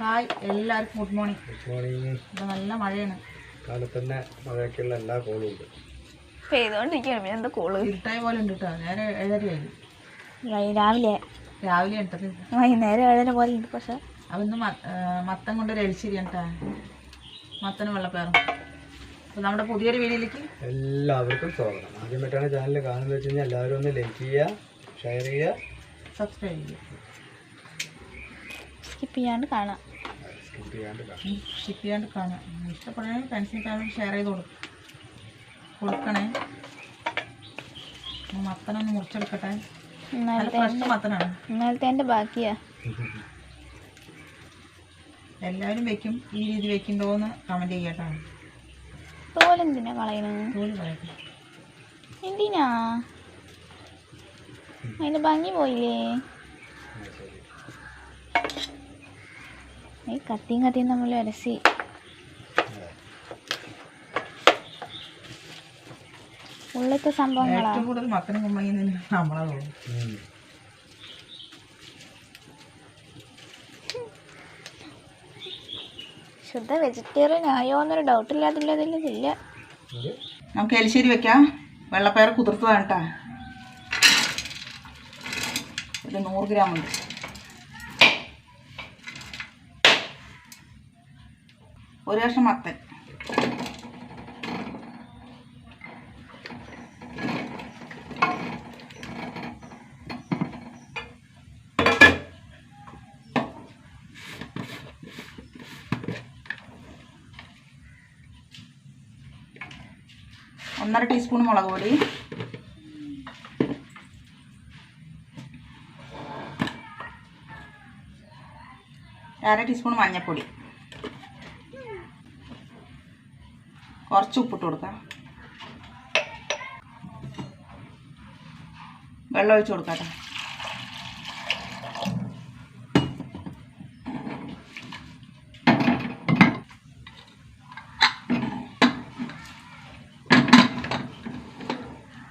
Hi എല്ലാവർക്കും good morning. ഇവിടെ നല്ല മഴയാണ്. കാലത്തന്നെ മഴയ്ക്കുള്ള എല്ലാ കോളും ഉണ്ട്. പെയ്തോണ്ടിരിക്കുകയാണ്. എന്താ കോള് ഇരുട്ടായ പോലെ ഉണ്ട് കേട്ടോ. നേരെ 7:30 രാവിലെ ഇട്ടത്. വൈകുന്നേരം 7:30 പോലെ ഉണ്ട്. പക്ഷെ അതൊന്ന് മത്തം കൊണ്ടൊരു എലിശ്ശേരിയാണ് കേട്ടോ. മത്തനും വെള്ളപ്പയറും. അപ്പോൾ നമ്മുടെ പുതിയൊരു വീഡിയോയിലേക്ക് എല്ലാവർക്കും സ്വാഗതം. ആദ്യമായിട്ടാണ് ചാനൽ കാണുന്നത് വെച്ച് കഴിഞ്ഞാൽ എല്ലാവരും ഒന്ന് ലൈക്ക് ചെയ്യുക, ഷെയർ ചെയ്യുക, സബ്സ്ക്രൈബ് ചെയ്യുക. സ്കിപ്പ് ചെയ്യാണ്ട് കാണാം. ഇഷ്ടപ്പെടുകയാണെങ്കിൽ ഫ്രണ്ട്സിന് ഫാമിലി ഷെയർ ചെയ്ത് കൊടുക്കണേ. മത്തനൊന്ന് മുറിച്ചെടുക്കട്ടെ. ഫ്രഷ് മത്തനാണ്. ഇന്നലത്തെ ബാക്കിയാ. എല്ലാവരും വെക്കും. ഈ രീതി വെക്കുന്നുണ്ടോയെന്ന് കമൻറ്റ് ചെയ്യട്ടോ. തോലെന്തിനാ കളയണത്? തോല് കളയട്ടെ. എന്തിനാ? അതിൻ്റെ ഭംഗി പോയില്ലേ? ഈ കത്തിയും നമ്മൾ ഉരസി ഉള്ളത്തെ സംഭവങ്ങളാണ്. ഏറ്റവും കൂടുതൽ മത്തനും കുമ്പളങ്ങി നമ്മളാ തോന്നും. ശുദ്ധ വെജിറ്റേറിയൻ ആയോ എന്നൊരു ഡൗട്ടില്ലാതില്ല. നമുക്ക് എലിശ്ശേരി വെക്കാം. വെള്ളപ്പയർ കുതിർത്തതാണ് കേട്ടോ. ഒരു 100 ഗ്രാം ഉണ്ട്. ഒരു കഷ്ണം മത്തൻ, ഒന്നര ടീസ്പൂൺ മുളക് പൊടി, അര ടീസ്പൂൺ മഞ്ഞൾപ്പൊടി, കുറച്ച് ഉപ്പിട്ട് കൊടുക്കാം. വെള്ളം ഒഴിച്ച് കൊടുക്കാം.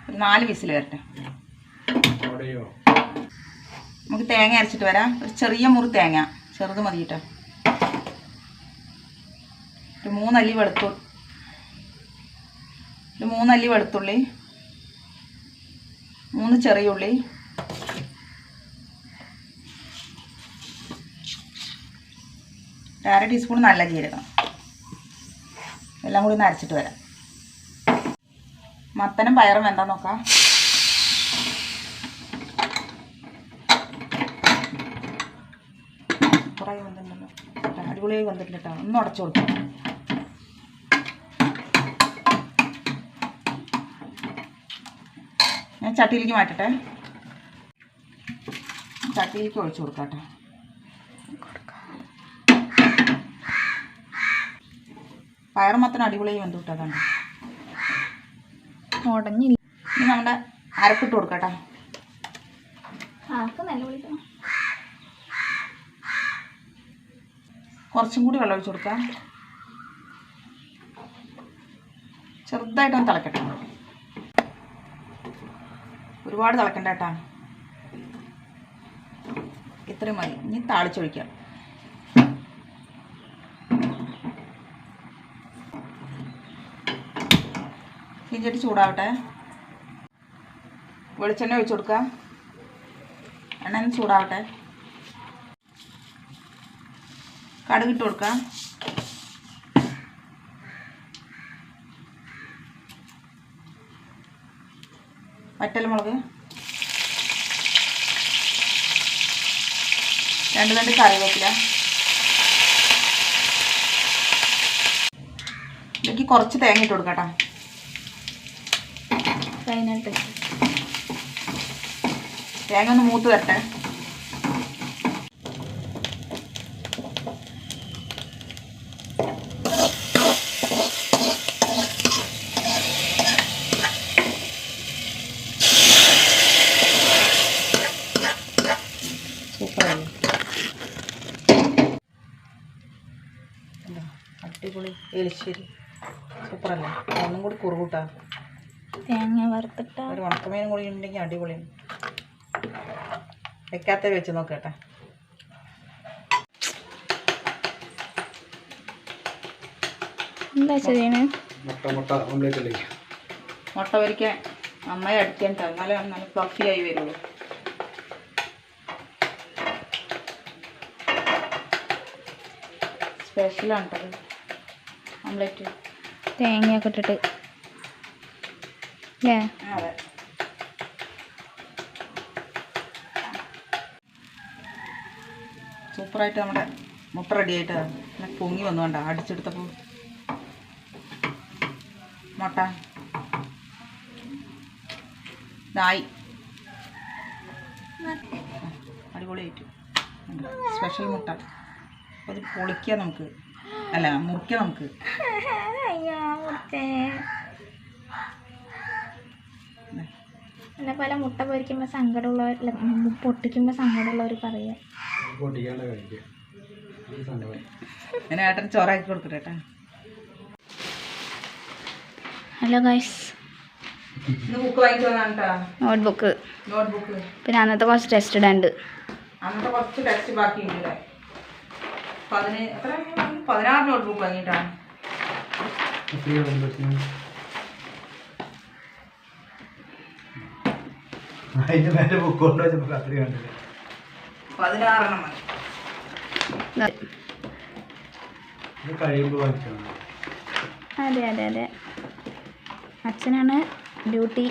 ഒരു 4 വിസിൽ വരട്ടെ. നമുക്ക് തേങ്ങ അരച്ചിട്ട് വരാം. ഒരു ചെറിയ മുറി തേങ്ങ, ചെറുത് മതി കേട്ടോ. ഒരു 3 അല്ലി വെളുത്തുള്ളി, 3 ചെറിയ ഉള്ളി, അര ടീസ്പൂൺ നല്ല ജീരകം, എല്ലാം കൂടി ഒന്ന് അരച്ചിട്ട് വരാം. മത്തനും പയറും എന്താന്ന് നോക്കാം. കുറേ വന്നിട്ടുണ്ടല്ലോ, അടിപൊളിയായി വന്നിട്ടില്ല കേട്ടോ. ഒന്ന് ഉടച്ചു കൊടുക്കാം. ഞാൻ ചട്ടിയിലേക്ക് മാറ്റട്ടെ. ചട്ടിയിലേക്ക് ഒഴിച്ചു കൊടുക്കാം കേട്ടോ. പയറും മത്തനും അടിപൊളിയായി വെന്ത് കിട്ടാതുണ്ട്. ഉടഞ്ഞില്ല. ഇനി നമ്മുടെ അരപ്പിട്ട് കൊടുക്കാം കേട്ടോ. കുറച്ചും കൂടി വെള്ളം ഒഴിച്ചു കൊടുക്കാം. ചെറുതായിട്ടൊന്ന് തിളക്കട്ടെ. ഒരുപാട് തിളക്കണ്ട കേട്ടോ. ഇത്രയും മതി. ഇനി താളിച്ചൊഴിക്കാം. ചീഞ്ചട്ടി ചൂടാവട്ടെ. വെളിച്ചെണ്ണ ഒഴിച്ചു കൊടുക്കാം. എണ്ണ ചൂടാവട്ടെ. കടുകിട്ട് കൊടുക്കാം. വറ്റൽമുളക്, 2 തണ്ട് കറിവേപ്പില. ഇതിലേക്ക് കുറച്ച് തേങ്ങ ഇട്ട് കൊടുക്കാം കേട്ടോ. തേങ്ങ ഒന്ന് മൂത്ത് വരട്ടെ. സൂപ്പറല്ലേ, അടിപൊളി എലിശ്ശേരി. സൂപ്പറല്ലേ. ഒന്നും കൂടി കുറുകൂട്ടാ. തേങ്ങ വറുത്തിട്ട ഒരു ഉണക്കമീനും കൂടി ഉണ്ടെങ്കിൽ അടിപൊളിയാണ്. വെക്കാത്ത വെച്ച് നോക്കട്ടെ. എന്താ ചെയ്യണേ? മുട്ട ഓംലേറ്റ് അല്ലേ? മുട്ട പൊരിക്കാൻ നന്നായി അടിക്കാൻ എന്നാലേ നല്ല ഫ്ലഫി ആയി വരുള്ളൂ. സ്പെഷ്യലാണ് കേട്ടത് ഓംലേറ്റ്. തേങ്ങയൊക്കെ ഇട്ടിട്ട് അല്ലേ? അതെ. സൂപ്പറായിട്ട് നമ്മുടെ മുട്ട റെഡി ആയിട്ട് പിന്നെ പൊങ്ങി വന്നു വേണ്ട അടിച്ചെടുത്തപ്പോൾ മുട്ട ഇതായി അടിപൊളിയായിട്ട് സ്പെഷ്യൽ മുട്ട. അത് പൊളിക്കാം നമുക്ക്, അല്ല മുറിക്കാം നമുക്ക്. എന്നെ പോലെ മുട്ട പൊരിക്കുമ്പോൾ സങ്കടമുള്ളവർ, പൊട്ടിക്കുമ്പോൾ സങ്കടമുള്ളവർ പറയാ. ഞാൻ ഏട്ടന് ചോറാക്കി കൊടുക്കട്ടെ ഏട്ടാ. ഹലോ ഗൈസ്, ഇന്ന് ബുക്ക് വാങ്ങിച്ചു വന്നാണ് കേട്ടോ. Notebook, notebook. പിന്നെ അന്നത്തെ കുറച്ച് ടെസ്റ്റ് ഇടാണ്ട്. അന്നത്തെ കുറച്ച് ടെസ്റ്റ് ബാക്കിയുണ്ട്. 16 നോട്ട്ബുക്ക് വാങ്ങിയിട്ടാണ്. അതിന്റെ മേലെ ബുക്ക് കൊണ്ട് വെച്ചപ്പോൾ രാത്രി കണ്ടില്ല. 16 മതി. ഇത് കഴിയുമ്പോൾ വാങ്ങിക്കണം. അതെ അതെ അതെ, അച്ഛനാണ് ഡ്യൂട്ടി,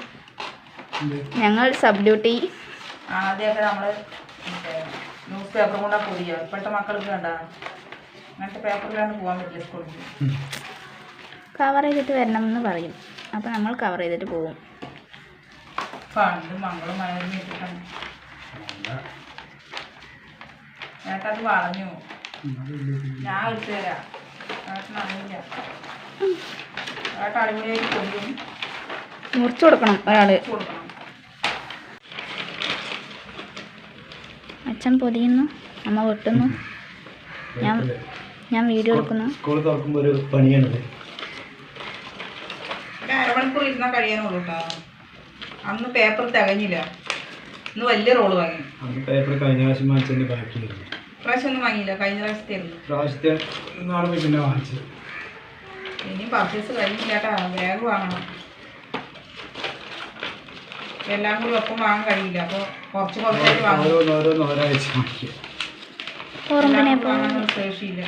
ഞങ്ങൾ സബ് ഡ്യൂട്ടി. ആദ്യമൊക്കെ നമ്മൾ ന്യൂസ് പേപ്പർ കൊണ്ടാണ് പോവുക. ഇപ്പോഴത്തെ മക്കൾക്ക് വേണ്ട അങ്ങനത്തെ പേപ്പറിലാണ് പോകാൻ പറ്റില്ല സ്കൂളിൽ. കവർ ചെയ്തിട്ട് വരണം എന്ന് പറയും, അപ്പോൾ നമ്മൾ കവർ ചെയ്തിട്ട് പോകും. പണ്ട് മംഗളും മലയാളം ഇട്ടിട്ടാണ് ഏട്ടത് വളഞ്ഞു. ഞാൻ ഇട്ട് തരാം, ഏട്ടൻ അറിയില്ല. ഏട്ടൻ അടിപൊളിയായിട്ട് കൊല്ലും. മുറിച്ചു കൊടുക്കണം ഒരാൾ. കൊടുക്കണം. അച്ഛൻ പൊതിയുന്നു, അമ്മ വെട്ടുന്നു, ഞാൻ വീഡിയോ എടുക്കുന്നു. സ്കൂൾ തുറക്കുമ്പോൾ ഒരു പണിയാണത്. ഒരു അരമണിക്കൂർ ഇരുന്നാൽ കഴിയാനുള്ളൂ കേട്ടോ. അന്ന് പേപ്പർ തികഞ്ഞില്ല, ഇന്ന് വലിയ റോള് വാങ്ങി. അന്ന് പേപ്പർ കഴിഞ്ഞ പ്രാവശ്യം വാങ്ങിച്ചതിൻ്റെ ബാക്കിയായിരുന്നു. പ്രാവശ്യം ഒന്നും വാങ്ങിയില്ല, കഴിഞ്ഞ പ്രാവശ്യത്തായിരുന്നു. പ്രാവശ്യത്തെ നാളെ പോയി പിന്നെ വാങ്ങിച്ചത്. ഇനി പർച്ചേസ് കഴിഞ്ഞില്ല കേട്ടോ, ബാഗ് വാങ്ങണം. എല്ലാം കൂടി ഒപ്പം വാങ്ങാൻ കഴിയില്ല, അപ്പോൾ കുറച്ച് കുറച്ചായിട്ട് വാങ്ങും. ഓരോരാഴ്ച വാങ്ങിക്കും. വാങ്ങാൻ ശേഷിയില്ല.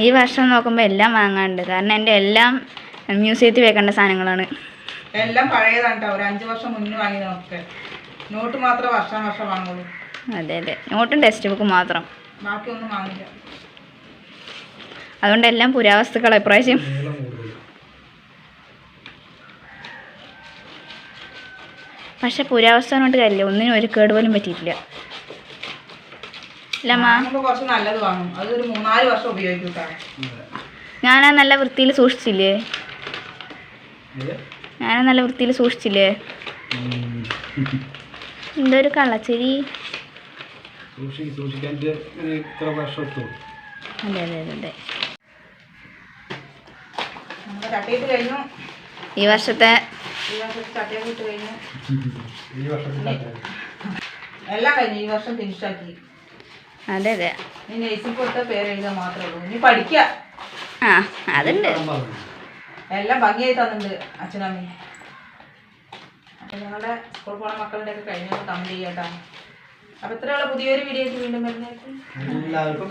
ഈ വർഷം നോക്കുമ്പോൾ എല്ലാം വാങ്ങാനുണ്ട്, കാരണം എൻ്റെ എല്ലാം മ്യൂസിയത്തിൽ വെക്കേണ്ട സാധനങ്ങളാണ്. എല്ലാം പഴയതാണ് കേട്ടോ, ഒരു 5 വർഷം മുന്നേ വാങ്ങിയതൊക്കെ. നോട്ട് മാത്രമേ വർഷം വാങ്ങുള്ളൂ. അതെ അതെ, നോട്ടും ടെക്സ്റ്റ് ബുക്കും മാത്രം, ബാക്കിയൊന്നും വാങ്ങില്ല. അതുകൊണ്ട് എല്ലാം പുരാവസ്തുക്കൾ ഇപ്രാവശ്യം. പക്ഷെ പുരാവസ്തു കൊണ്ട് കാര്യമില്ല, ഒന്നിനും ഒരു കേട് പോലും പറ്റിയിട്ടില്ല. വാങ്ങുമ്പോൾ കുറച്ച് നല്ലത് വാങ്ങും, അത് ഒരു 3-4 വർഷം ഉപയോഗിക്കും കേട്ടോ. ഞാനാ നല്ല വൃത്തിയിൽ സൂക്ഷിച്ചില്ലേ? എന്തൊരു കള്ളച്ചിരി. സൂക്ഷിക്കാൻ ഇത്ര വർഷം എത്തും. അതെ അതെ അതെ അതെ. നമ്മുടെ ചട്ടിയിട്ട് കഴിഞ്ഞു. ഈ വർഷത്തെ ചട്ടിയൊക്കെ ഇട്ട് കഴിഞ്ഞു. ഈ വർഷത്തെ എല്ലാം കഴിഞ്ഞു, ഈ വർഷം ഫിനിഷാക്കി. അതെ അതെ. ഇനി നേഴ്സിംഗ് കൊടുത്ത പേരെഴുതാൻ മാത്രമേ ഉള്ളൂ. ഇനി പഠിക്കുക. ആ അതുണ്ട്, എല്ലാം ഭംഗിയായി തന്നിട്ടുണ്ട് അച്ഛനമ്മയും. അപ്പം ഞങ്ങളുടെ സ്കൂൾ പോണ മക്കളുടെ ഒക്കെ കഴിഞ്ഞ കമൻറ്റ് ചെയ്യാട്ടോ. അപ്പം ഇത്രയുള്ള പുതിയൊരു വീഡിയോ ആയിട്ട് വീണ്ടും വരുന്നതായിരിക്കും. എല്ലാവർക്കും